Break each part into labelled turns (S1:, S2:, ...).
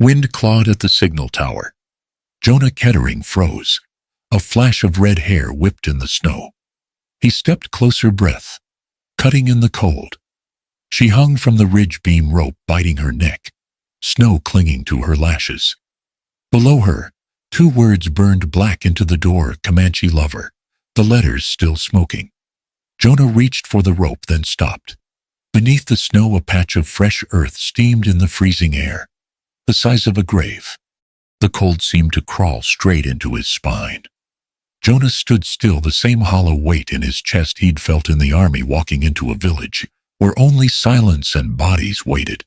S1: Wind clawed at the signal tower. Jonah Kettering froze. A flash of red hair whipped in the snow. He stepped closer, breath cutting in the cold. She hung from the ridge beam rope, biting her neck, snow clinging to her lashes. Below her, 2 words burned black into the door: Comanche Lover, the letters still smoking. Jonah reached for the rope, then stopped. Beneath the snow, a patch of fresh earth steamed in the freezing air, the size of a grave. The cold seemed to crawl straight into his spine. Jonah stood still, the same hollow weight in his chest he'd felt in the army, walking into a village where only silence and bodies waited.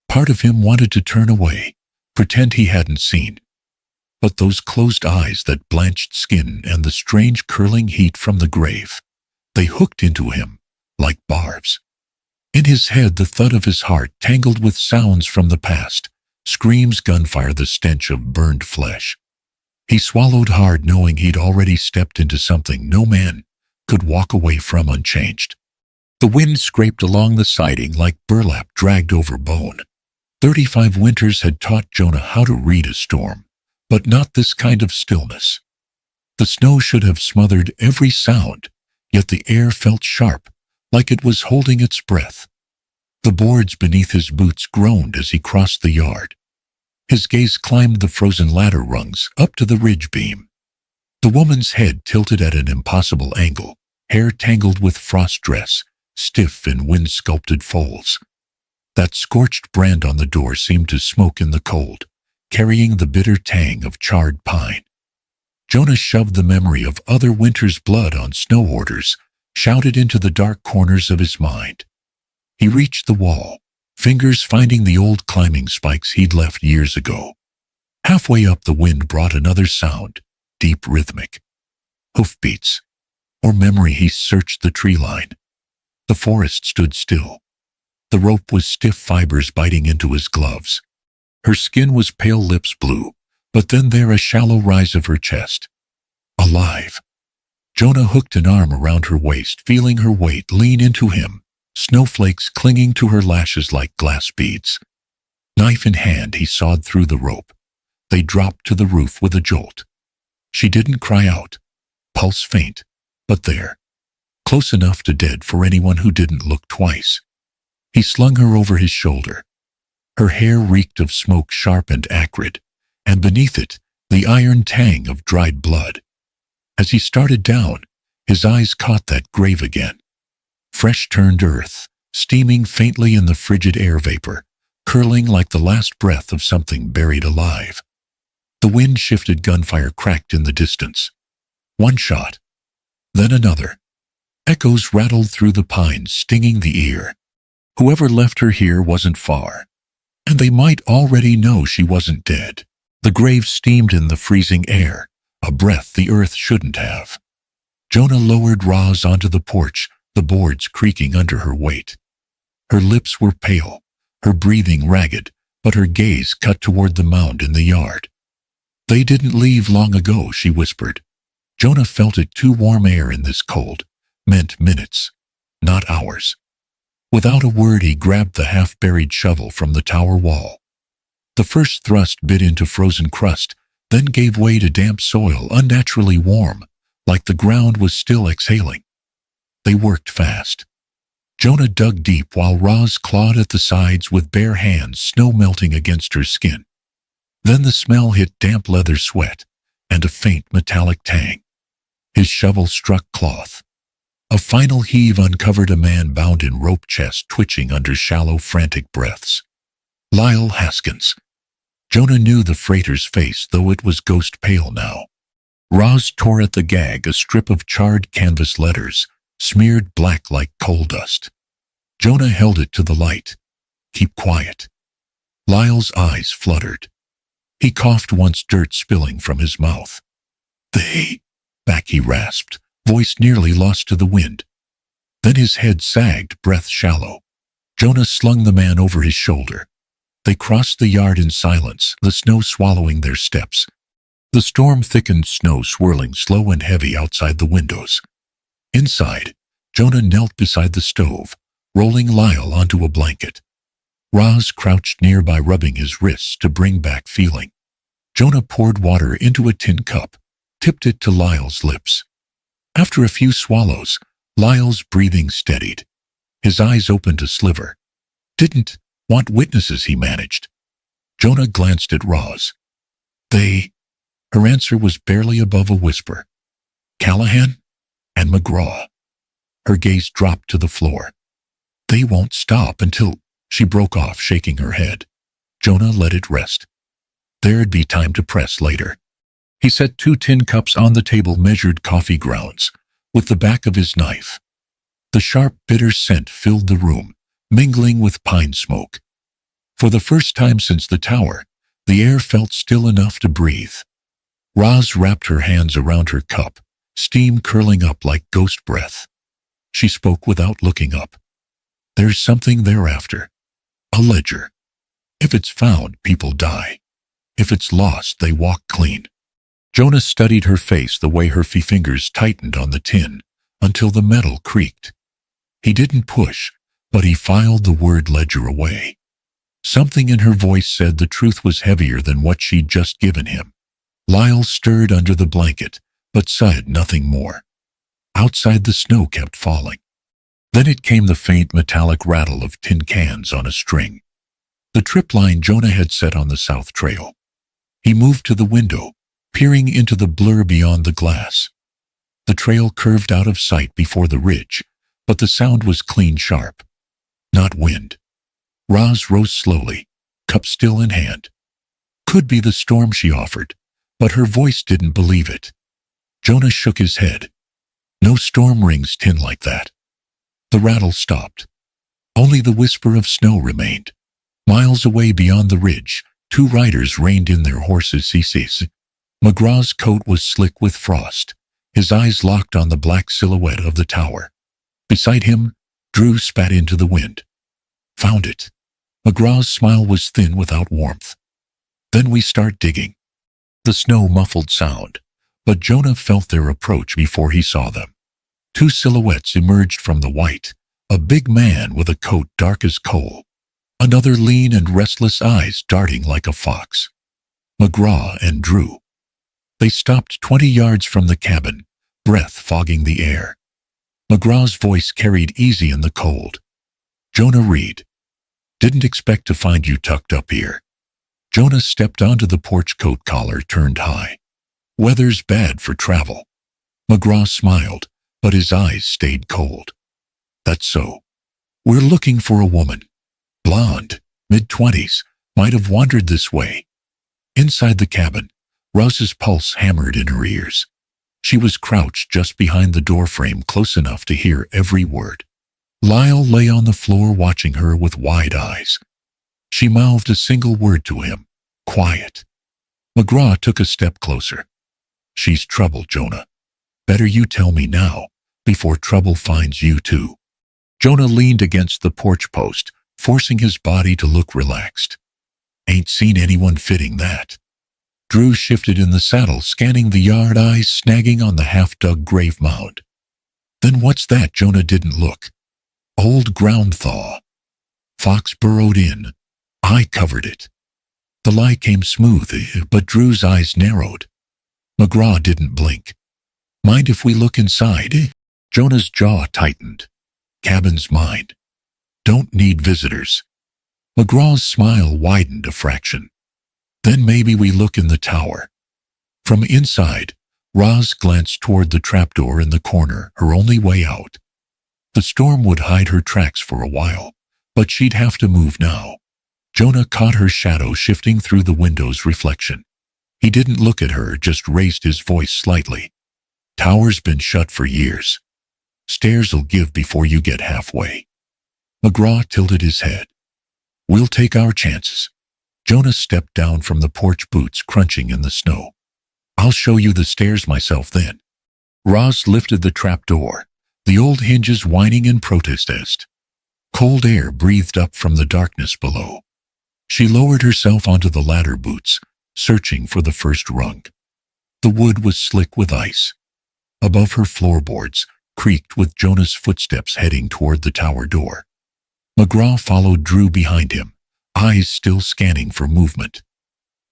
S1: Part of him wanted to turn away, pretend he hadn't seen. But those closed eyes, that blanched skin, and the strange curling heat from the grave, they hooked into him like barbs. In his head, the thud of his heart tangled with sounds from the past, screams, gunfire, the stench of burned flesh. He swallowed hard, knowing he'd already stepped into something no man could walk away from unchanged. The wind scraped along the siding like burlap dragged over bone. 35 winters had taught Jonah how to read a storm, but not this kind of stillness. The snow should have smothered every sound, yet the air felt sharp, like it was holding its breath. The boards beneath his boots groaned as he crossed the yard. His gaze climbed the frozen ladder rungs up to the ridge beam. The woman's head tilted at an impossible angle, hair tangled with frost dress, stiff in wind-sculpted folds. That scorched brand on the door seemed to smoke in the cold, carrying the bitter tang of charred pine. Jonah shoved the memory of other winters' blood on snow orders, shouted into the dark corners of his mind. He reached the wall, fingers finding the old climbing spikes he'd left years ago. Halfway up, the wind brought another sound, deep, rhythmic. Hoofbeats. Or memory. He searched the tree line. The forest stood still. The rope was stiff, fibers biting into his gloves. Her skin was pale, lips blue, but then there a shallow rise of her chest. Alive. Jonah hooked an arm around her waist, feeling her weight lean into him, snowflakes clinging to her lashes like glass beads. Knife in hand, he sawed through the rope. They dropped to the roof with a jolt. She didn't cry out, pulse faint, but there, close enough to dead for anyone who didn't look twice. He slung her over his shoulder. Her hair reeked of smoke, sharp and acrid, and beneath it, the iron tang of dried blood. As he started down, his eyes caught that grave again. Fresh turned earth, steaming faintly in the frigid air vapor, curling like the last breath of something buried alive. The wind shifted, gunfire cracked in the distance. One shot, then another. Echoes rattled through the pines, stinging the ear. Whoever left her here wasn't far, and they might already know she wasn't dead. The grave steamed in the freezing air, a breath the earth shouldn't have. Jonah lowered Roz onto the porch, the boards creaking under her weight. Her lips were pale, her breathing ragged, but her gaze cut toward the mound in the yard. They didn't leave long ago, she whispered. Jonah felt it too. Warm air in this cold meant minutes, not hours. Without a word, he grabbed the half-buried shovel from the tower wall. The first thrust bit into frozen crust, then gave way to damp soil, unnaturally warm, like the ground was still exhaling. They worked fast. Jonah dug deep while Roz clawed at the sides with bare hands, snow melting against her skin. Then the smell hit: damp leather, sweat, and a faint metallic tang. His shovel struck cloth. A final heave uncovered a man bound in rope, chest twitching under shallow, frantic breaths. Lyle Haskins. Jonah knew the freighter's face, though it was ghost pale now. Roz tore at the gag, a strip of charred canvas letters, smeared black like coal dust. Jonah held it to the light. Keep quiet. Lyle's eyes fluttered. He coughed once, dirt spilling from his mouth. They back, he rasped, voice nearly lost to the wind. Then his head sagged, breath shallow. Jonah slung the man over his shoulder. They crossed the yard in silence, the snow swallowing their steps. The storm thickened, snow swirling slow and heavy outside the windows. Inside, Jonah knelt beside the stove, rolling Lyle onto a blanket. Roz crouched nearby, rubbing his wrists to bring back feeling. Jonah poured water into a tin cup, tipped it to Lyle's lips. After a few swallows, Lyle's breathing steadied. His eyes opened a sliver. Didn't want witnesses, he managed. Jonah glanced at Roz. They... Her answer was barely above a whisper. Callahan and McGraw. Her gaze dropped to the floor. They won't stop until... She broke off, shaking her head. Jonah let it rest. There'd be time to press later. He set 2 tin cups on the table, measured coffee grounds with the back of his knife. The sharp, bitter scent filled the room, mingling with pine smoke. For the first time since the tower, the air felt still enough to breathe. Roz wrapped her hands around her cup, steam curling up like ghost breath. She spoke without looking up. There's something thereafter. A ledger. If it's found, people die. If it's lost, they walk clean. Jonah studied her face, the way her fingers tightened on the tin, until the metal creaked. He didn't push, but he filed the word ledger away. Something in her voice said the truth was heavier than what she'd just given him. Lyle stirred under the blanket, but said nothing more. Outside, the snow kept falling. Then it came, the faint metallic rattle of tin cans on a string. The trip line Jonah had set on the south trail. He moved to the window, peering into the blur beyond the glass. The trail curved out of sight before the ridge, but the sound was clean, sharp. Not wind. Roz rose slowly, cup still in hand. Could be the storm, she offered, but her voice didn't believe it. Jonah shook his head. No storm rings tin like that. The rattle stopped. Only the whisper of snow remained. Miles away beyond the ridge, 2 riders reined in their horses. McGraw's coat was slick with frost, his eyes locked on the black silhouette of the tower. Beside him, Drew spat into the wind. Found it. McGraw's smile was thin without warmth. Then we start digging. The snow muffled sound, but Jonah felt their approach before he saw them. 2 silhouettes emerged from the white, a big man with a coat dark as coal, another lean and restless, eyes darting like a fox. McGraw and Drew. They stopped 20 yards from the cabin, breath fogging the air. McGraw's voice carried easy in the cold. Jonah Reed. Didn't expect to find you tucked up here. Jonah stepped onto the porch, coat collar turned high. Weather's bad for travel. McGraw smiled, but his eyes stayed cold. That's so. We're looking for a woman. Blonde, mid-20s, might have wandered this way. Inside the cabin, Roz's pulse hammered in her ears. She was crouched just behind the doorframe, close enough to hear every word. Lyle lay on the floor watching her with wide eyes. She mouthed a single word to him. Quiet. McGraw took a step closer. She's trouble, Jonah. Better you tell me now, before trouble finds you too. Jonah leaned against the porch post, forcing his body to look relaxed. Ain't seen anyone fitting that. Drew shifted in the saddle, scanning the yard, eyes snagging on the half-dug grave mound. Then what's that? Jonah didn't look. Old ground thaw. Fox burrowed in. I covered it. The lie came smooth, but Drew's eyes narrowed. McGraw didn't blink. Mind if we look inside? Jonah's jaw tightened. Cabin's mine. Don't need visitors. McGraw's smile widened a fraction. Then maybe we look in the tower. From inside, Roz glanced toward the trapdoor in the corner, her only way out. The storm would hide her tracks for a while, but she'd have to move now. Jonah caught her shadow shifting through the window's reflection. He didn't look at her, just raised his voice slightly. Tower's been shut for years. Stairs'll give before you get halfway. McGraw tilted his head. We'll take our chances. Jonah stepped down from the porch, boots crunching in the snow. I'll show you the stairs myself then. Roz lifted the trapdoor, the old hinges whining in protest. Cold air breathed up from the darkness below. She lowered herself onto the ladder, boots, searching for the first rung. The wood was slick with ice. Above her, floorboards creaked with Jonah's footsteps heading toward the tower door. McGraw followed Drew behind him, eyes still scanning for movement.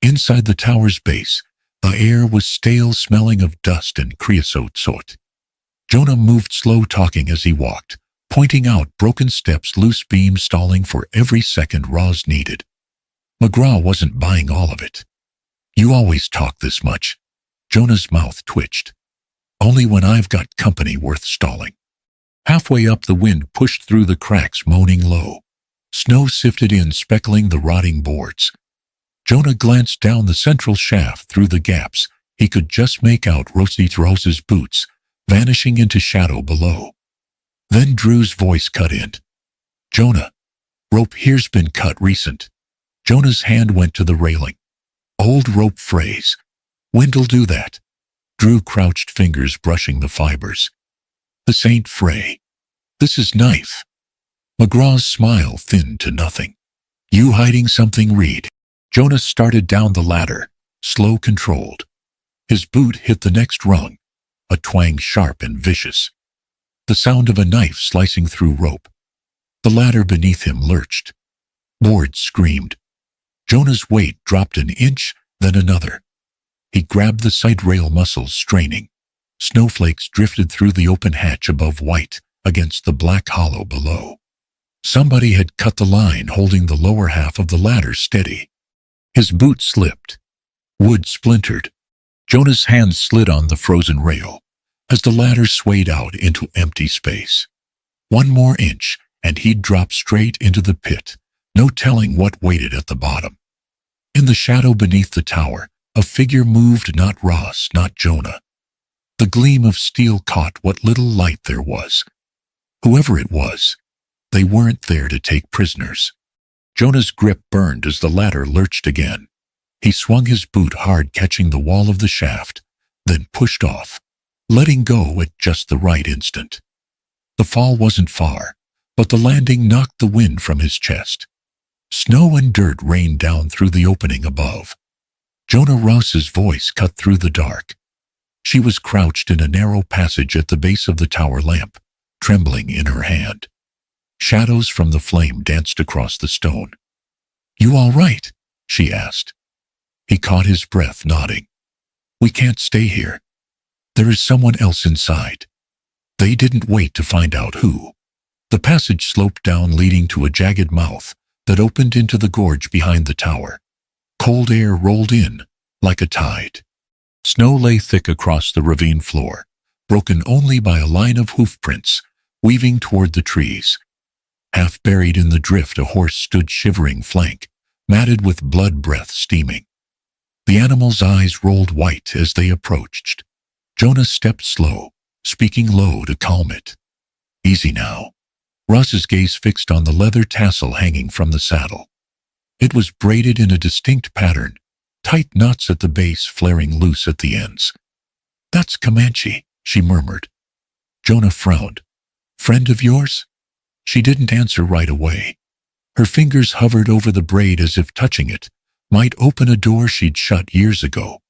S1: Inside the tower's base, the air was stale, smelling of dust and creosote soot. Jonah moved slow, talking as he walked, pointing out broken steps, loose beams, stalling for every second Roz needed. McGraw wasn't buying all of it. You always talk this much. Jonah's mouth twitched. Only when I've got company worth stalling. Halfway up, the wind pushed through the cracks, moaning low. Snow sifted in, speckling the rotting boards. Jonah glanced down the central shaft. Through the gaps, he could just make out Rose's boots, vanishing into shadow below. Then Drew's voice cut in. Jonah, rope here's been cut recent. Jonah's hand went to the railing. Old rope phrase. When'll do that? Drew crouched, fingers brushing the fibers. This ain't fray. This is knife. McGraw's smile thinned to nothing. You hiding something, Reed? Jonah started down the ladder, slow, controlled. His boot hit the next rung, a twang sharp and vicious. The sound of a knife slicing through rope. The ladder beneath him lurched. Boards screamed. Jonah's weight dropped an inch, then another. He grabbed the side rail, muscles straining. Snowflakes drifted through the open hatch above, white against the black hollow below. Somebody had cut the line holding the lower half of the ladder steady. His boot slipped. Wood splintered. Jonah's hand slid on the frozen rail as the ladder swayed out into empty space. One more inch, and he'd drop straight into the pit, no telling what waited at the bottom. In the shadow beneath the tower, a figure moved, not Ross, not Jonah. The gleam of steel caught what little light there was. Whoever it was, they weren't there to take prisoners. Jonah's grip burned as the ladder lurched again. He swung his boot hard, catching the wall of the shaft, then pushed off, letting go at just the right instant. The fall wasn't far, but the landing knocked the wind from his chest. Snow and dirt rained down through the opening above. Jonah Ross's voice cut through the dark. She was crouched in a narrow passage at the base of the tower lamp, trembling in her hand. Shadows from the flame danced across the stone. You all right? She asked. He caught his breath, nodding. We can't stay here. There is someone else inside. They didn't wait to find out who. The passage sloped down, leading to a jagged mouth that opened into the gorge behind the tower. Cold air rolled in, like a tide. Snow lay thick across the ravine floor, broken only by a line of hoof prints, weaving toward the trees. Half buried in the drift, a horse stood, shivering flank, matted with blood, breath steaming. The animal's eyes rolled white as they approached. Jonah stepped slow, speaking low to calm it. Easy now. Ross's gaze fixed on the leather tassel hanging from the saddle. It was braided in a distinct pattern, tight knots at the base flaring loose at the ends. That's Comanche, she murmured. Jonah frowned. Friend of yours? She didn't answer right away. Her fingers hovered over the braid as if touching it might open a door she'd shut years ago.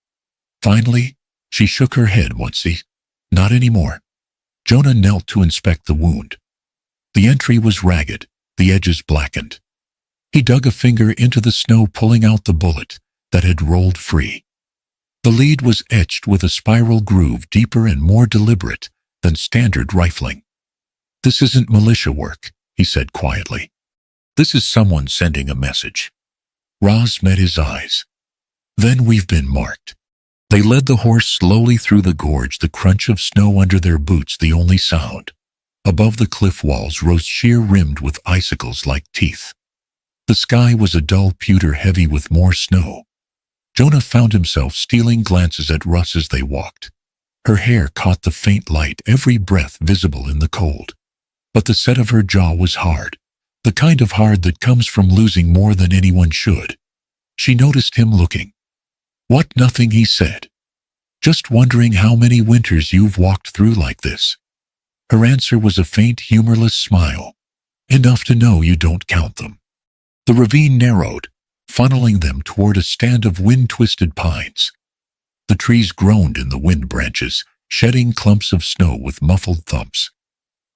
S1: Finally, she shook her head once. Not anymore. Jonah knelt to inspect the wound. The entry was ragged, the edges blackened. He dug a finger into the snow, pulling out the bullet that had rolled free. The lead was etched with a spiral groove, deeper and more deliberate than standard rifling. This isn't militia work, he said quietly. This is someone sending a message. Roz met his eyes. Then we've been marked. They led the horse slowly through the gorge, the crunch of snow under their boots the only sound. Above, the cliff walls rose sheer, rimmed with icicles like teeth. The sky was a dull pewter, heavy with more snow. Jonah found himself stealing glances at Russ as they walked. Her hair caught the faint light, every breath visible in the cold. But the set of her jaw was hard, the kind of hard that comes from losing more than anyone should. She noticed him looking. What? Nothing, he said. Just wondering how many winters you've walked through like this. Her answer was a faint, humorless smile. Enough to know you don't count them. The ravine narrowed, funneling them toward a stand of wind-twisted pines. The trees groaned in the wind branches, shedding clumps of snow with muffled thumps.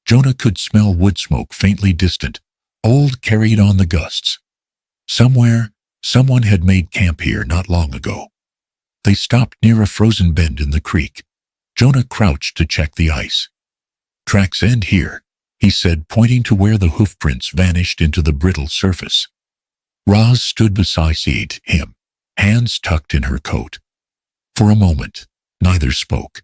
S1: Jonah could smell wood smoke, faintly distant, old, carried on the gusts. Somewhere, someone had made camp here not long ago. They stopped near a frozen bend in the creek. Jonah crouched to check the ice. "Tracks end here," he said, pointing to where the hoofprints vanished into the brittle surface. Roz stood beside him, hands tucked in her coat. For a moment, neither spoke.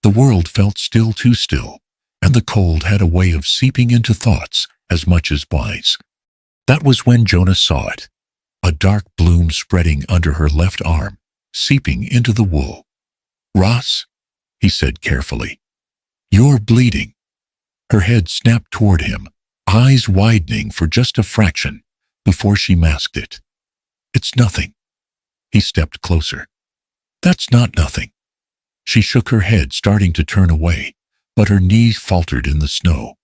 S1: The world felt still, too still, and the cold had a way of seeping into thoughts as much as wise. That was when Jonah saw it, a dark bloom spreading under her left arm, seeping into the wool. "Roz," he said carefully, "you're bleeding." Her head snapped toward him, eyes widening for just a fraction before she masked it. "It's nothing." He stepped closer. "That's not nothing." She shook her head, starting to turn away, but her knees faltered in the snow.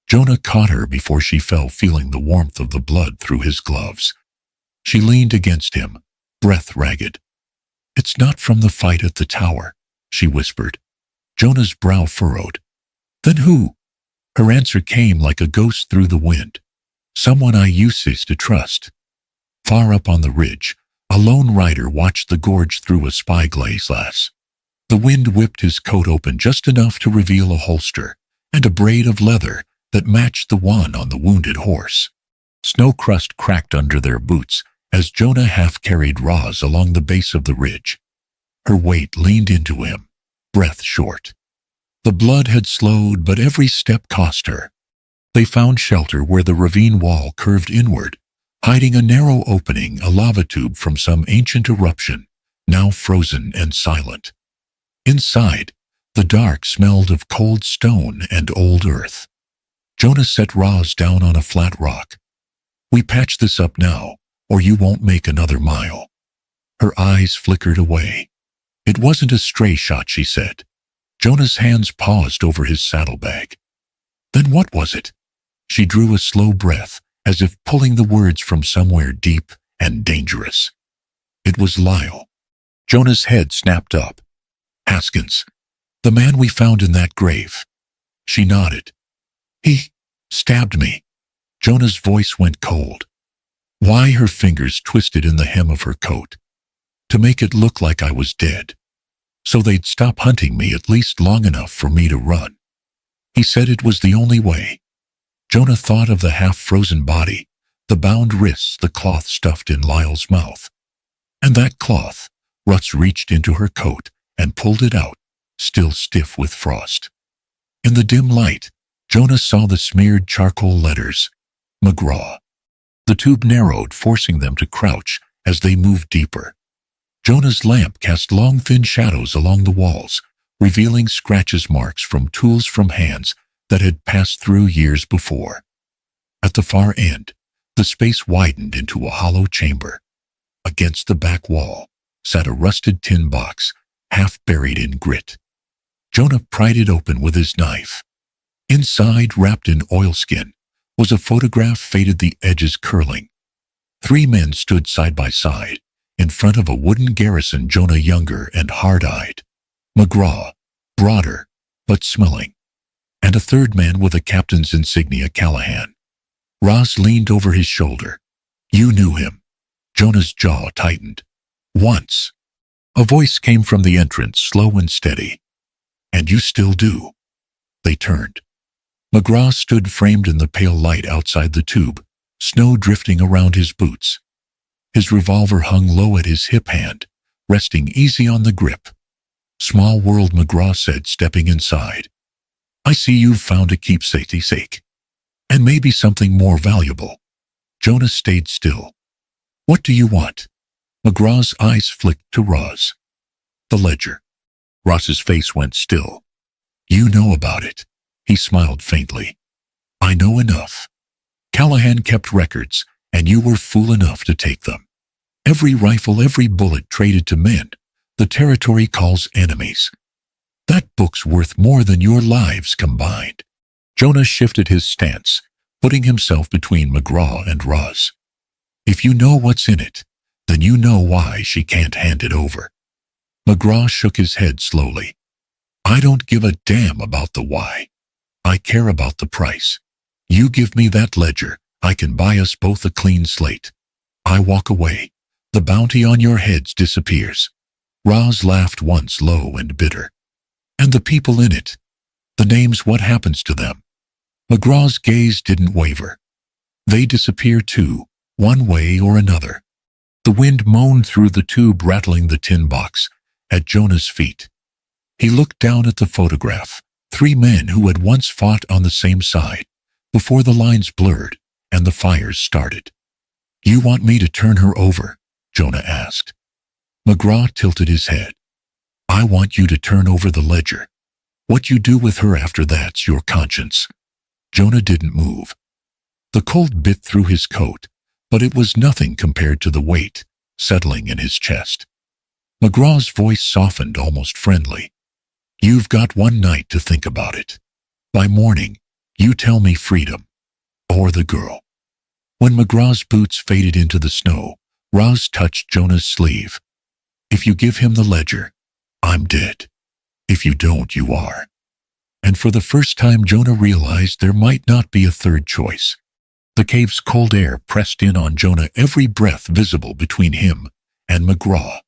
S1: Jonah caught her before she fell, feeling the warmth of the blood through his gloves. She leaned against him, breath ragged. "It's not from the fight at the tower," she whispered. Jonah's brow furrowed. "Then who?" Her answer came like a ghost through the wind. "Someone I used to trust." Far up on the ridge, a lone rider watched the gorge through a spyglass. The wind whipped his coat open just enough to reveal a holster and a braid of leather that matched the one on the wounded horse. Snow crust cracked under their boots as Jonah half-carried Roz along the base of the ridge. Her weight leaned into him, breath short. The blood had slowed, but every step cost her. They found shelter where the ravine wall curved inward, hiding a narrow opening, a lava tube from some ancient eruption, now frozen and silent. Inside, the dark smelled of cold stone and old earth. Jonah set Roz down on a flat rock. "We patch this up now, or you won't make another mile." Her eyes flickered away. "It wasn't a stray shot," she said. Jonah's hands paused over his saddlebag. "Then what was it?" She drew a slow breath, as if pulling the words from somewhere deep and dangerous. "It was Lyle." Jonah's head snapped up. "Haskins, the man we found in that grave." She nodded. "He stabbed me." Jonah's voice went cold. "Why?" Her fingers twisted in the hem of her coat. "To make it look like I was dead. So they'd stop hunting me at least long enough for me to run." He said it was the only way. Jonah thought of the half-frozen body, the bound wrists, the cloth stuffed in Lyle's mouth. And that cloth, Ruts reached into her coat and pulled it out, still stiff with frost. In the dim light, Jonah saw the smeared charcoal letters, McGraw. The tube narrowed, forcing them to crouch as they moved deeper. Jonah's lamp cast long, thin shadows along the walls, revealing scratches, marks from tools, from hands that had passed through years before. At the far end, the space widened into a hollow chamber. Against the back wall sat a rusted tin box, half buried in grit. Jonah pried it open with his knife. Inside, wrapped in oilskin, was a photograph, faded, the edges curling. 3 men stood side by side, in front of a wooden garrison, Jonah younger and hard-eyed, McGraw broader but smelling, and a third man with a captain's insignia, Callahan. Roz leaned over his shoulder. "You knew him." Jonah's jaw tightened. "Once." A voice came from the entrance, slow and steady. "And you still do." They turned. McGraw stood framed in the pale light outside the tube, snow drifting around his boots. His revolver hung low at his hip hand, resting easy on the grip. "Small world," McGraw said, stepping inside. "I see you've found a keepsake, and maybe something more valuable." Jonah stayed still. "What do you want?" McGraw's eyes flicked to Roz. "The ledger." Roz's face went still. "You know about it." He smiled faintly. "I know enough. Callahan kept records, and you were fool enough to take them. Every rifle, every bullet traded to men the territory calls enemies. That book's worth more than your lives combined." Jonah shifted his stance, putting himself between McGraw and Roz. "If you know what's in it, then you know why she can't hand it over." McGraw shook his head slowly. "I don't give a damn about the why. I care about the price. You give me that ledger, I can buy us both a clean slate." I walk away. The bounty on your heads disappears. Roz laughed once, low and bitter. And the people in it? The names, what happens to them? McGraw's gaze didn't waver. They disappear too, one way or another. The wind moaned through the tube, rattling the tin box at Jonah's feet. He looked down at the photograph. 3 men who had once fought on the same side, before the lines blurred and the fires started. You want me to turn her over? Jonah asked. McGraw tilted his head. I want you to turn over the ledger. What you do with her after that's your conscience. Jonah didn't move. The cold bit through his coat, but it was nothing compared to the weight settling in his chest. McGraw's voice softened, almost friendly. You've got one night to think about it. By morning, you tell me freedom, or the girl. When McGraw's boots faded into the snow, Roz touched Jonah's sleeve. If you give him the ledger, I'm dead. If you don't, you are. And for the first time, Jonah realized there might not be a third choice. The cave's cold air pressed in on Jonah, every breath visible between him and McGraw.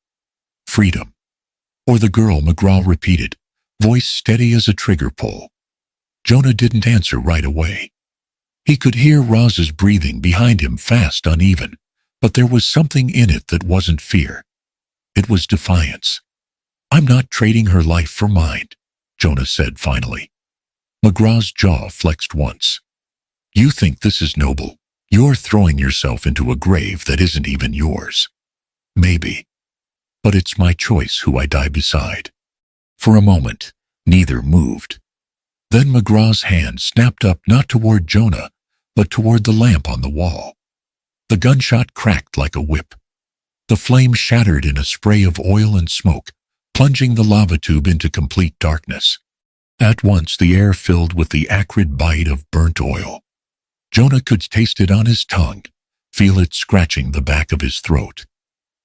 S1: Freedom. Or the girl, McGraw repeated, voice steady as a trigger pull. Jonah didn't answer right away. He could hear Roz's breathing behind him, fast, uneven, but there was something in it that wasn't fear. It was defiance. I'm not trading her life for mine, Jonah said finally. McGraw's jaw flexed once. You think this is noble? You're throwing yourself into a grave that isn't even yours. Maybe. But it's my choice who I die beside. For a moment, neither moved. Then McGraw's hand snapped up, not toward Jonah, but toward the lamp on the wall. The gunshot cracked like a whip. The flame shattered in a spray of oil and smoke, plunging the lava tube into complete darkness. At once the air filled with the acrid bite of burnt oil. Jonah could taste it on his tongue, feel it scratching the back of his throat.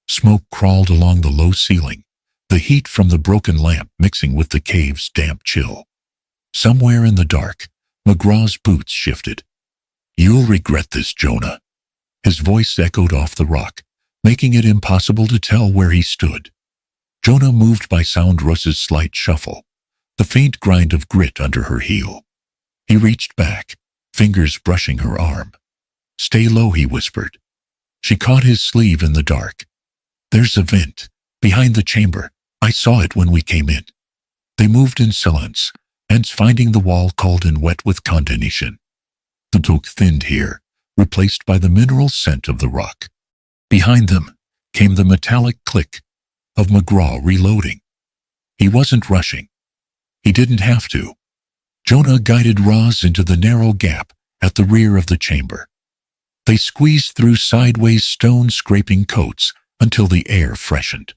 S1: Smoke crawled along the low ceiling, the heat from the broken lamp mixing with the cave's damp chill. Somewhere in the dark, McGraw's boots shifted. You'll regret this, Jonah. His voice echoed off the rock, making it impossible to tell where he stood. Jonah moved by sound, Ross's slight shuffle, the faint grind of grit under her heel. He reached back, fingers brushing her arm. Stay low, he whispered. She caught his sleeve in the dark. There's a vent, behind the chamber. I saw it when we came in. They moved in silence, and finding the wall cold and wet with condensation. The smoke thinned here, replaced by the mineral scent of the rock. Behind them came the metallic click of McGraw reloading. He wasn't rushing. He didn't have to. Jonah guided Roz into the narrow gap at the rear of the chamber. They squeezed through sideways stone-scraping coats until the air freshened.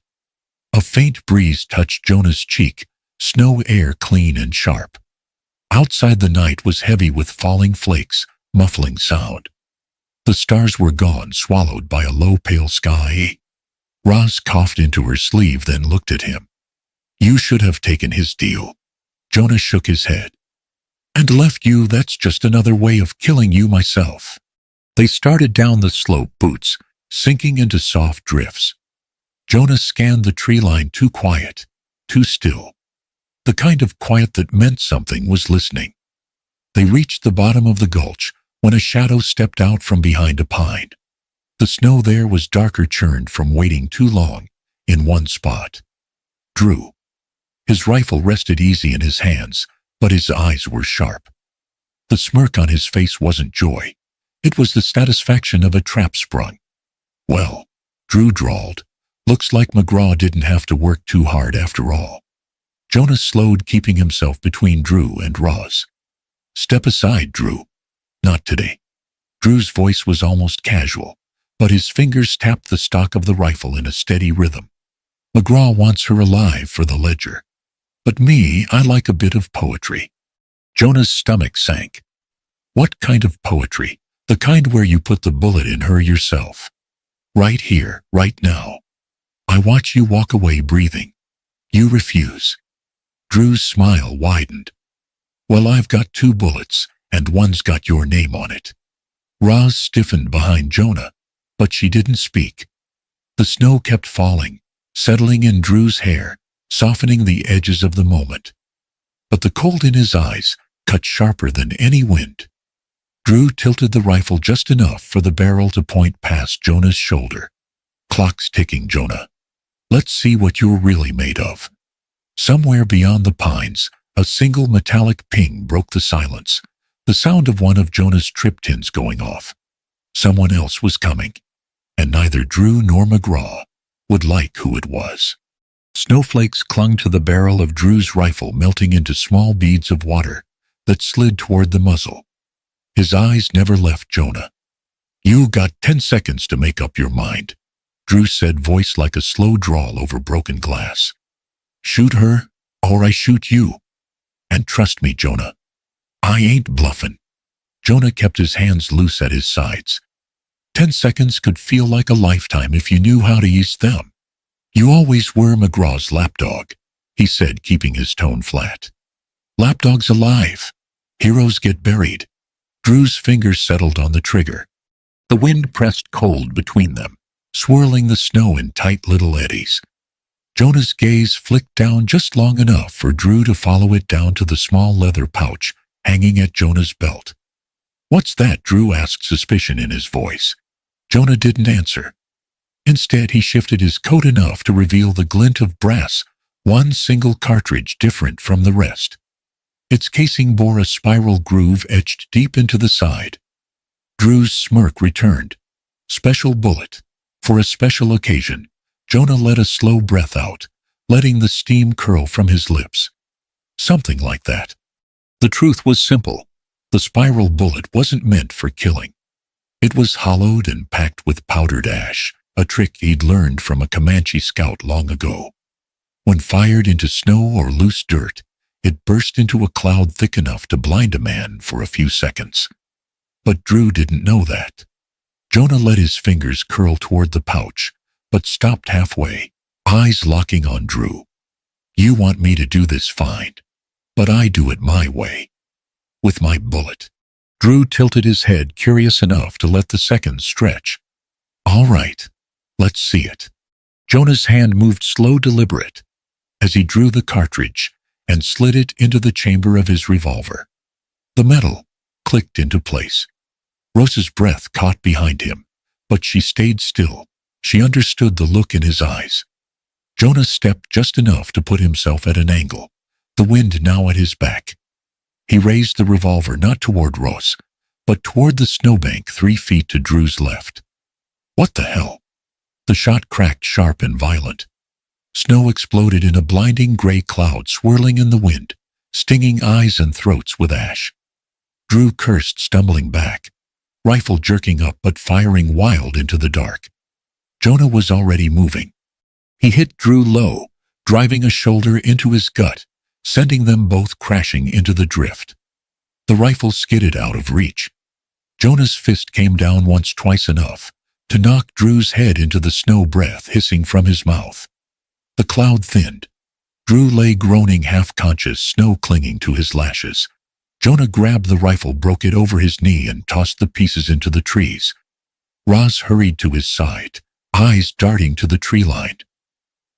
S1: A faint breeze touched Jonah's cheek, snow air clean and sharp. Outside the night was heavy with falling flakes, muffling sound. The stars were gone, swallowed by a low pale sky. Roz coughed into her sleeve, then looked at him. You should have taken his deal. Jonah shook his head. And left you, that's just another way of killing you myself. They started down the slope, boots sinking into soft drifts. Jonah scanned the tree line, too quiet, too still. The kind of quiet that meant something was listening. They reached the bottom of the gulch when a shadow stepped out from behind a pine. The snow there was darker, churned from waiting too long in one spot. Drew. His rifle rested easy in his hands, but his eyes were sharp. The smirk on his face wasn't joy. It was the satisfaction of a trap sprung. Well, Drew drawled, looks like McGraw didn't have to work too hard after all. Jonah slowed, keeping himself between Drew and Roz. Step aside, Drew. Not today. Drew's voice was almost casual, but his fingers tapped the stock of the rifle in a steady rhythm. McGraw wants her alive for the ledger. But me, I like a bit of poetry. Jonah's stomach sank. What kind of poetry? The kind where you put the bullet in her yourself. Right here, right now. I watch you walk away breathing. You refuse. Drew's smile widened. Well, I've got 2 bullets, and one's got your name on it. Roz stiffened behind Jonah. but she didn't speak. The snow kept falling, settling in Drew's hair, softening the edges of the moment. But the cold in his eyes cut sharper than any wind. Drew tilted the rifle just enough for the barrel to point past Jonah's shoulder. "Clock's ticking, Jonah. Let's see what you're really made of." Somewhere beyond the pines, a single metallic ping broke the silence, the sound of one of Jonah's trip tins going off. Someone else was coming, and neither Drew nor McGraw would like who it was. Snowflakes clung to the barrel of Drew's rifle, melting into small beads of water that slid toward the muzzle. His eyes never left Jonah. "You got 10 seconds to make up your mind," Drew said, voice like a slow drawl over broken glass. "Shoot her, or I shoot you. And trust me, Jonah, I ain't bluffing." Jonah kept his hands loose at his sides. 10 seconds could feel like a lifetime if you knew how to use them. "You always were McGraw's lapdog," he said, keeping his tone flat. "Lapdogs alive. Heroes get buried." Drew's fingers settled on the trigger. The wind pressed cold between them, swirling the snow in tight little eddies. Jonah's gaze flicked down just long enough for Drew to follow it down to the small leather pouch hanging at Jonah's belt. "What's that?" Drew asked, suspicion in his voice. Jonah didn't answer. Instead, he shifted his coat enough to reveal the glint of brass, one single cartridge different from the rest. Its casing bore a spiral groove etched deep into the side. Drew's smirk returned. Special bullet. For a special occasion. Jonah let a slow breath out, letting the steam curl from his lips. Something like that. The truth was simple. The spiral bullet wasn't meant for killing. It was hollowed and packed with powdered ash, a trick he'd learned from a Comanche scout long ago. When fired into snow or loose dirt, it burst into a cloud thick enough to blind a man for a few seconds. But Drew didn't know that. Jonah let his fingers curl toward the pouch, but stopped halfway, eyes locking on Drew. "You want me to do this fine, but I do it my way. With my bullet." Drew tilted his head, curious enough to let the seconds stretch. "All right, let's see it." Jonah's hand moved slow, deliberate, as he drew the cartridge and slid it into the chamber of his revolver. The metal clicked into place. Rose's breath caught behind him, but she stayed still. She understood the look in his eyes. Jonah stepped just enough to put himself at an angle, the wind now at his back. He raised the revolver not toward Rose, but toward the snowbank 3 feet to Drew's left. What the hell? The shot cracked sharp and violent. Snow exploded in a blinding gray cloud swirling in the wind, stinging eyes and throats with ash. Drew cursed, stumbling back, rifle jerking up but firing wild into the dark. Jonah was already moving. He hit Drew low, driving a shoulder into his gut, sending them both crashing into the drift. The rifle skidded out of reach. Jonah's fist came down once, twice enough to knock Drew's head into the snow, breath hissing from his mouth. The cloud thinned. Drew lay groaning, half-conscious, snow clinging to his lashes. Jonah grabbed the rifle, broke it over his knee, and tossed the pieces into the trees. Roz hurried to his side, eyes darting to the tree line.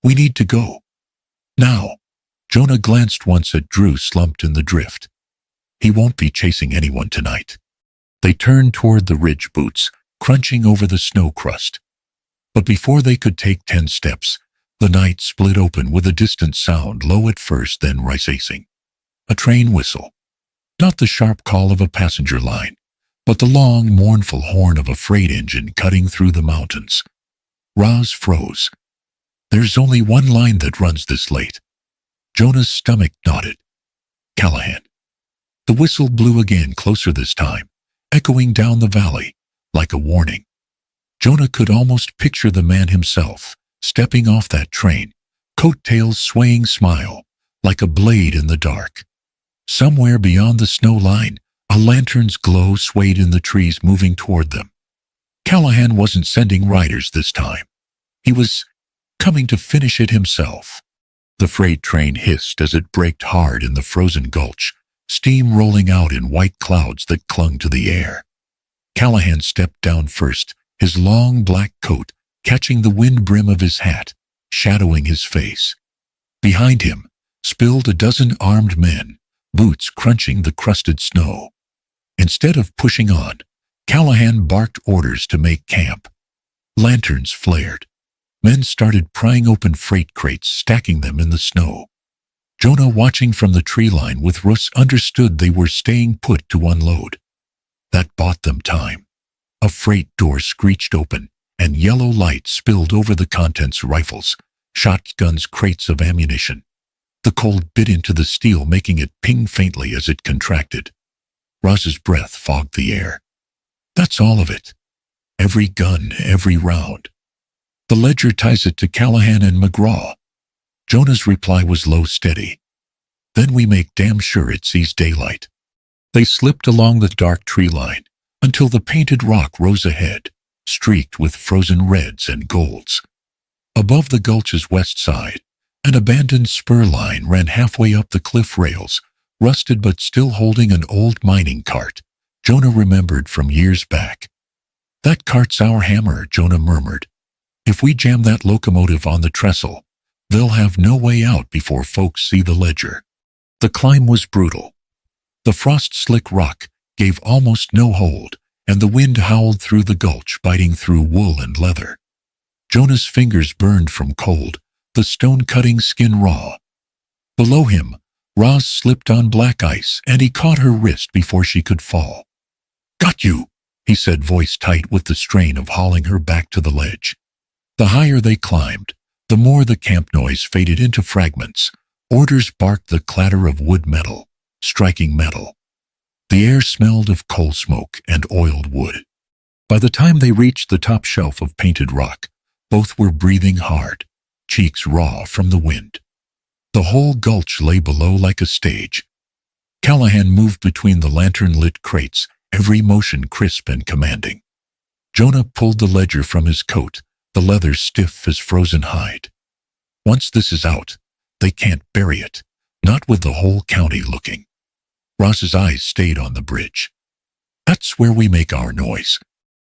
S1: "We need to go. Now." Jonah glanced once at Drew, slumped in the drift. He won't be chasing anyone tonight. They turned toward the ridge boots, crunching over the snow crust. But before they could take 10 steps, the night split open with a distant sound, low at first, then rising. A train whistle. Not the sharp call of a passenger line, but the long, mournful horn of a freight engine cutting through the mountains. Roz froze. There's only one line that runs this late. Jonah's stomach knotted. Callahan. The whistle blew again, closer this time, echoing down the valley like a warning. Jonah could almost picture the man himself, stepping off that train, coattails swaying, smile like a blade in the dark. Somewhere beyond the snow line, a lantern's glow swayed in the trees, moving toward them. Callahan wasn't sending riders this time. He was coming to finish it himself. The freight train hissed as it braked hard in the frozen gulch, steam rolling out in white clouds that clung to the air. Callahan stepped down first, his long black coat catching the wind brim of his hat, shadowing his face. Behind him spilled a dozen armed men, boots crunching the crusted snow. Instead of pushing on, Callahan barked orders to make camp. Lanterns flared. Men started prying open freight crates, stacking them in the snow. Jonah, watching from the tree line with Russ, understood they were staying put to unload. That bought them time. A freight door screeched open, and yellow light spilled over the contents: rifles, shotguns, crates of ammunition. The cold bit into the steel, making it ping faintly as it contracted. Ross's breath fogged the air. That's all of it. Every gun, every round. The ledger ties it to Callahan and McGraw. Jonah's reply was low, steady. Then we make damn sure it sees daylight. They slipped along the dark tree line until the painted rock rose ahead, streaked with frozen reds and golds. Above the gulch's west side, an abandoned spur line ran halfway up the cliff rails, rusted but still holding an old mining cart Jonah remembered from years back. That cart's our hammer, Jonah murmured. If we jam that locomotive on the trestle, they'll have no way out before folks see the ledger. The climb was brutal. The frost-slick rock gave almost no hold, and the wind howled through the gulch, biting through wool and leather. Jonah's fingers burned from cold, the stone cutting skin raw. Below him, Roz slipped on black ice, and he caught her wrist before she could fall. "Got you," he said, voice tight with the strain of hauling her back to the ledge. The higher they climbed, the more the camp noise faded into fragments. Orders barked, the clatter of wood metal, striking metal. The air smelled of coal smoke and oiled wood. By the time they reached the top shelf of painted rock, both were breathing hard, cheeks raw from the wind. The whole gulch lay below like a stage. Callahan moved between the lantern-lit crates, every motion crisp and commanding. Jonah pulled the ledger from his coat, the leather stiff as frozen hide. Once this is out, they can't bury it, not with the whole county looking. Ross's eyes stayed on the bridge. That's where we make our noise.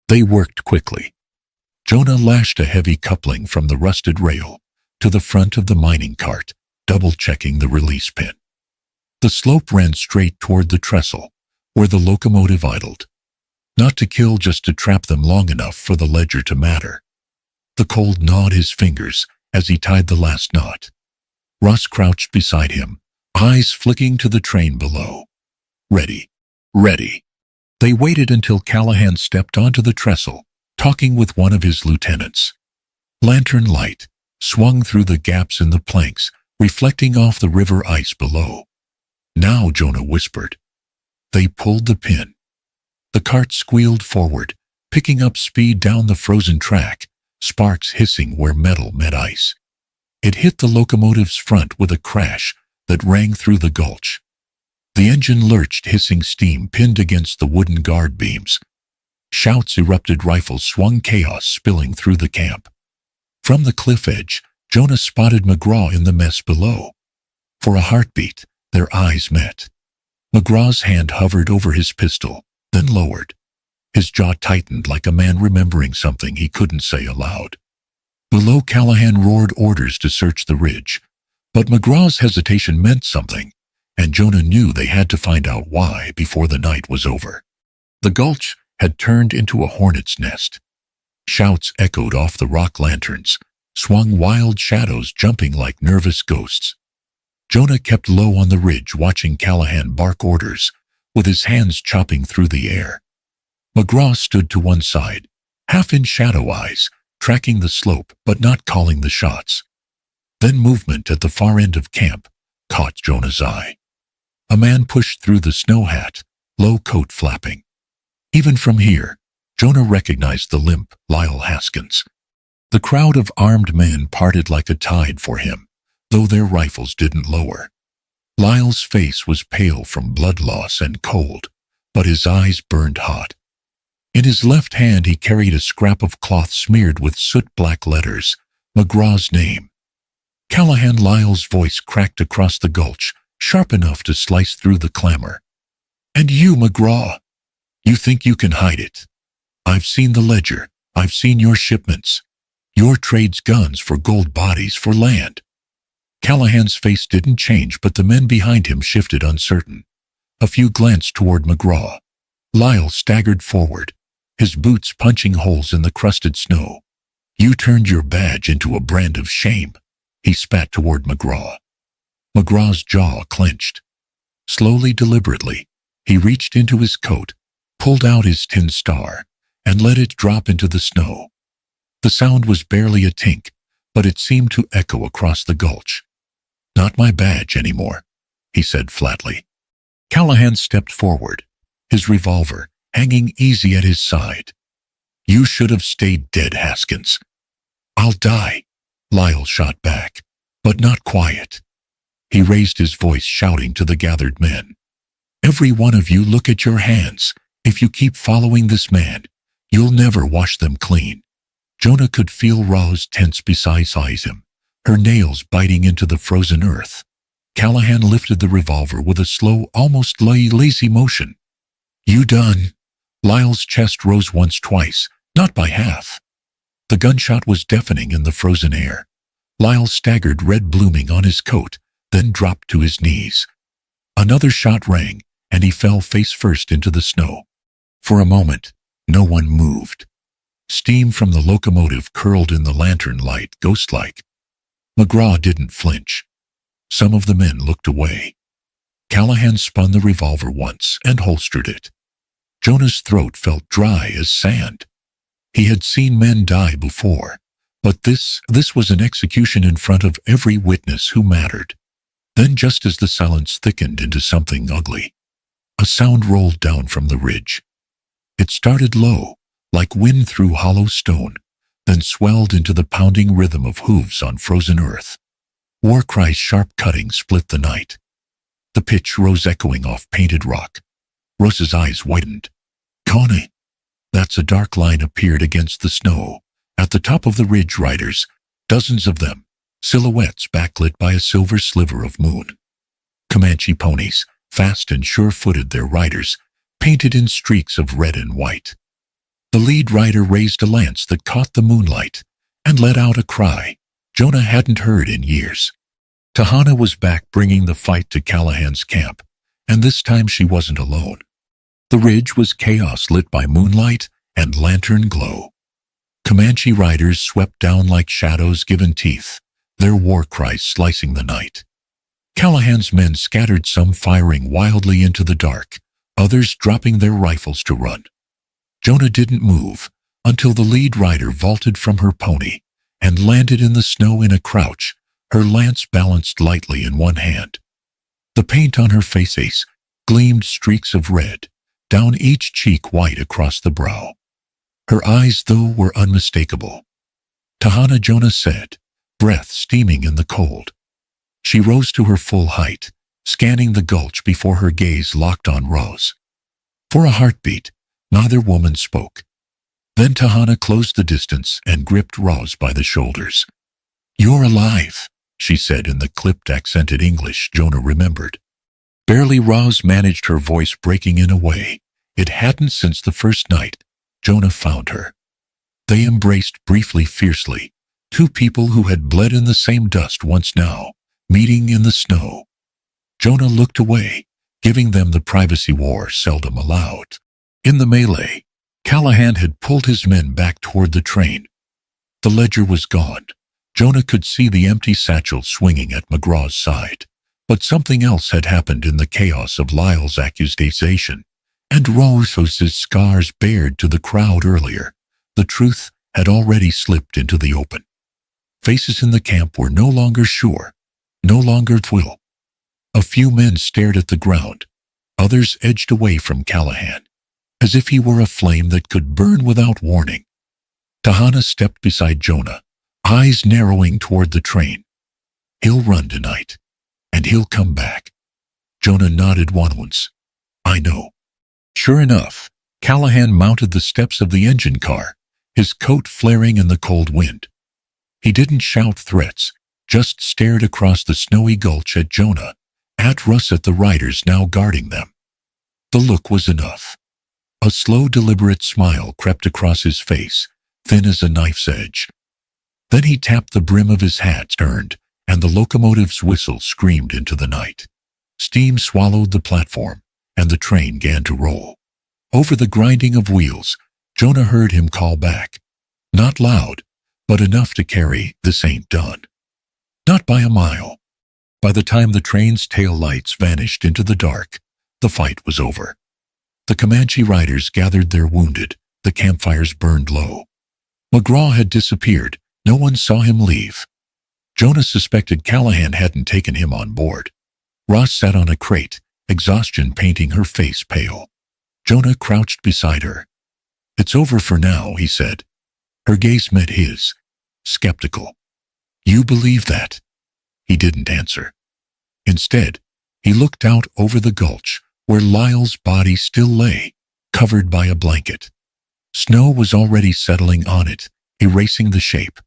S1: They worked quickly. Jonah lashed a heavy coupling from the rusted rail to the front of the mining cart, double-checking the release pin. The slope ran straight toward the trestle, where the locomotive idled. Not to kill, just to trap them long enough for the ledger to matter. The cold gnawed his fingers as he tied the last knot. Ross crouched beside him, eyes flicking to the train below. Ready. Ready. They waited until Callahan stepped onto the trestle, talking with one of his lieutenants. Lantern light swung through the gaps in the planks, reflecting off the river ice below. Now, Jonah whispered. They pulled the pin. The cart squealed forward, picking up speed down the frozen track, sparks hissing where metal met ice. It hit the locomotive's front with a crash that rang through the gulch. The engine lurched, hissing steam pinned against the wooden guard beams. Shouts erupted, rifles swung, chaos spilling through the camp. From the cliff edge, Jonah spotted McGraw in the mess below. For a heartbeat, their eyes met. McGraw's hand hovered over his pistol, then lowered. His jaw tightened like a man remembering something he couldn't say aloud. Below, Callahan roared orders to search the ridge, but McGraw's hesitation meant something, and Jonah knew they had to find out why before the night was over. The gulch had turned into a hornet's nest. Shouts echoed off the rock lanterns, swung wild shadows jumping like nervous ghosts. Jonah kept low on the ridge, watching Callahan bark orders, with his hands chopping through the air. McGraw stood to one side, half in shadow eyes, tracking the slope but not calling the shots. Then movement at the far end of camp caught Jonah's eye. A man pushed through the snow hat, low coat flapping. Even from here, Jonah recognized the limp Lyle Haskins. The crowd of armed men parted like a tide for him, though their rifles didn't lower. Lyle's face was pale from blood loss and cold, but his eyes burned hot. In his left hand he carried a scrap of cloth smeared with soot-black letters, McGraw's name. Callahan. Lyle's voice cracked across the gulch, sharp enough to slice through the clamor. "And you, McGraw? You think you can hide it? I've seen the ledger. I've seen your shipments. Your trades guns for gold bodies for land." Callahan's face didn't change, but the men behind him shifted uncertain. A few glanced toward McGraw. Lyle staggered forward, his boots punching holes in the crusted snow. "You turned your badge into a brand of shame," he spat toward McGraw. McGraw's jaw clenched. Slowly, deliberately, he reached into his coat, pulled out his tin star, and let it drop into the snow. The sound was barely a tink, but it seemed to echo across the gulch. "Not my badge anymore," he said flatly. Callahan stepped forward, his revolver hanging easy at his side. "You should have stayed dead, Haskins." "I'll die," Lyle shot back, but not quiet. He raised his voice, shouting to the gathered men. "Every one of you, look at your hands. If you keep following this man, you'll never wash them clean." Jonah could feel Roz tense beside him, her nails biting into the frozen earth. Callahan lifted the revolver with a slow, almost lazy motion. "You done?" Lyle's chest rose once, twice, not by half. The gunshot was deafening in the frozen air. Lyle staggered, red blooming on his coat, then dropped to his knees. Another shot rang, and he fell face first into the snow. For a moment, no one moved. Steam from the locomotive curled in the lantern light, ghost-like. McGraw didn't flinch. Some of the men looked away. Callahan spun the revolver once and holstered it. Jonah's throat felt dry as sand. He had seen men die before, but this was an execution in front of every witness who mattered. Then, just as the silence thickened into something ugly, a sound rolled down from the ridge. It started low, like wind through hollow stone, then swelled into the pounding rhythm of hooves on frozen earth. War cries, sharp cutting, split the night. The pitch rose echoing off painted rock. Russ's eyes widened. "Connie!" That's a dark line appeared against the snow. At the top of the ridge, riders, dozens of them, silhouettes backlit by a silver sliver of moon. Comanche ponies, fast and sure-footed, their riders, painted in streaks of red and white. The lead rider raised a lance that caught the moonlight and let out a cry Jonah hadn't heard in years. Tahana was back, bringing the fight to Callahan's camp, and this time she wasn't alone. The ridge was chaos, lit by moonlight and lantern glow. Comanche riders swept down like shadows given teeth, their war cries slicing the night. Callahan's men scattered, some firing wildly into the dark, others dropping their rifles to run. Jonah didn't move until the lead rider vaulted from her pony and landed in the snow in a crouch, her lance balanced lightly in one hand. The paint on her face gleamed streaks of red, down each cheek, white across the brow. Her eyes, though, were unmistakable. "Tahana," Jonah said, breath steaming in the cold. She rose to her full height, scanning the gulch before her gaze locked on Roz. For a heartbeat, neither woman spoke. Then Tahana closed the distance and gripped Roz by the shoulders. "You're alive," she said in the clipped, accented English Jonah remembered. Barely Roz managed, her voice breaking in a way it hadn't since the first night Jonah found her. They embraced briefly, fiercely, two people who had bled in the same dust once, now meeting in the snow. Jonah looked away, giving them the privacy war seldom allowed. In the melee, Callahan had pulled his men back toward the train. The ledger was gone. Jonah could see the empty satchel swinging at McGraw's side. But something else had happened in the chaos of Lyle's accusation, and Roz's scars bared to the crowd earlier. The truth had already slipped into the open. Faces in the camp were no longer sure, no longer twill. A few men stared at the ground. Others edged away from Callahan, as if he were a flame that could burn without warning. Tahana stepped beside Jonah, eyes narrowing toward the train. "He'll run tonight, and he'll come back." Jonah nodded once. "I know." Sure enough, Callahan mounted the steps of the engine car, his coat flaring in the cold wind. He didn't shout threats, just stared across the snowy gulch at Jonah, at Russ, at the riders now guarding them. The look was enough. A slow, deliberate smile crept across his face, thin as a knife's edge. Then he tapped the brim of his hat, turned, and the locomotive's whistle screamed into the night. Steam swallowed the platform, and the train began to roll. Over the grinding of wheels, Jonah heard him call back. Not loud, but enough to carry, "This ain't done." Not by a mile. By the time the train's tail lights vanished into the dark, the fight was over. The Comanche riders gathered their wounded, the campfires burned low. McGraw had disappeared, no one saw him leave. Jonah suspected Callahan hadn't taken him on board. Ross sat on a crate, exhaustion painting her face pale. Jonah crouched beside her. "It's over for now," he said. Her gaze met his, skeptical. "You believe that?" He didn't answer. Instead, he looked out over the gulch, where Lyle's body still lay, covered by a blanket. Snow was already settling on it, erasing the shape.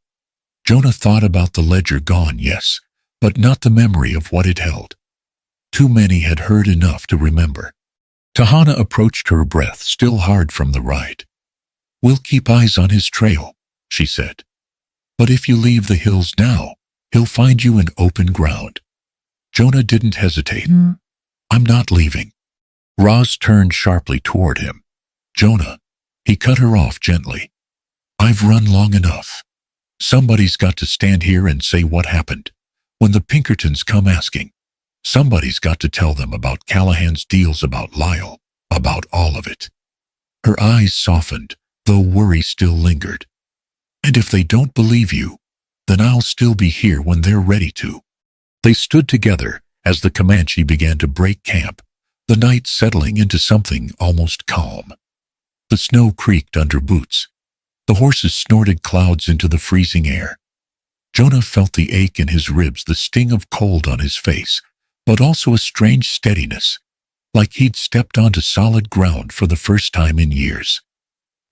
S1: Jonah thought about the ledger gone, yes, but not the memory of what it held. Too many had heard enough to remember. Tahana approached her, breath still hard from the ride. "We'll keep eyes on his trail," she said. "But if you leave the hills now, he'll find you in open ground." Jonah didn't hesitate. "I'm not leaving." Roz turned sharply toward him. "Jonah," he cut her off gently. "I've run long enough. Somebody's got to stand here and say what happened. When the Pinkertons come asking, somebody's got to tell them about Callahan's deals, about Lyle, about all of it." Her eyes softened, though worry still lingered. "And if they don't believe you, then I'll still be here when they're ready to." They stood together as the Comanche began to break camp, the night settling into something almost calm. The snow creaked under boots. The horses snorted clouds into the freezing air. Jonah felt the ache in his ribs, the sting of cold on his face, but also a strange steadiness, like he'd stepped onto solid ground for the first time in years.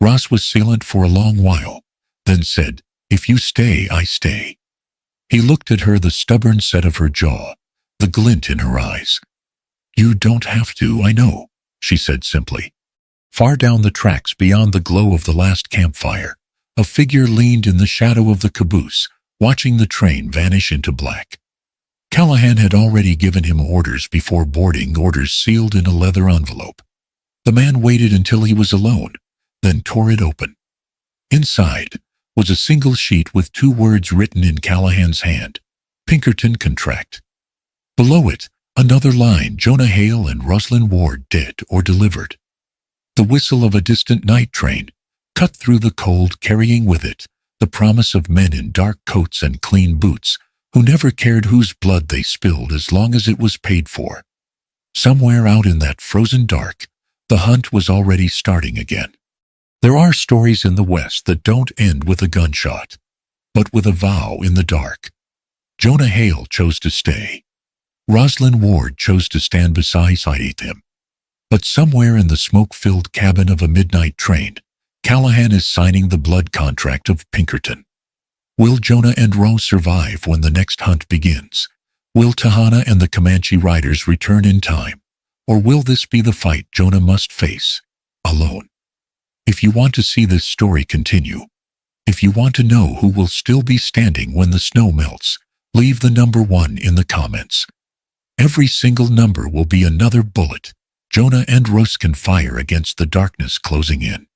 S1: Ross was silent for a long while, then said, "If you stay, I stay." He looked at her, the stubborn set of her jaw, the glint in her eyes. "You don't have to, I know," she said simply. Far down the tracks, beyond the glow of the last campfire, a figure leaned in the shadow of the caboose, watching the train vanish into black. Callahan had already given him orders before boarding, orders sealed in a leather envelope. The man waited until he was alone, then tore it open. Inside was a single sheet with 2 words written in Callahan's hand: "Pinkerton Contract." Below it, another line: "Jonah Hale and Roslyn Ward dead or delivered." The whistle of a distant night train cut through the cold, carrying with it the promise of men in dark coats and clean boots who never cared whose blood they spilled as long as it was paid for. Somewhere out in that frozen dark, the hunt was already starting again. There are stories in the West that don't end with a gunshot, but with a vow in the dark. Jonah Hale chose to stay. Roslyn Ward chose to stand beside him. But somewhere in the smoke-filled cabin of a midnight train, Callahan is signing the blood contract of Pinkerton. Will Jonah and Rose survive when the next hunt begins? Will Tahana and the Comanche riders return in time? Or will this be the fight Jonah must face, alone? If you want to see this story continue, if you want to know who will still be standing when the snow melts, leave the number 1 in the comments. Every single number will be another bullet Jonah and Rose can fire against the darkness closing in.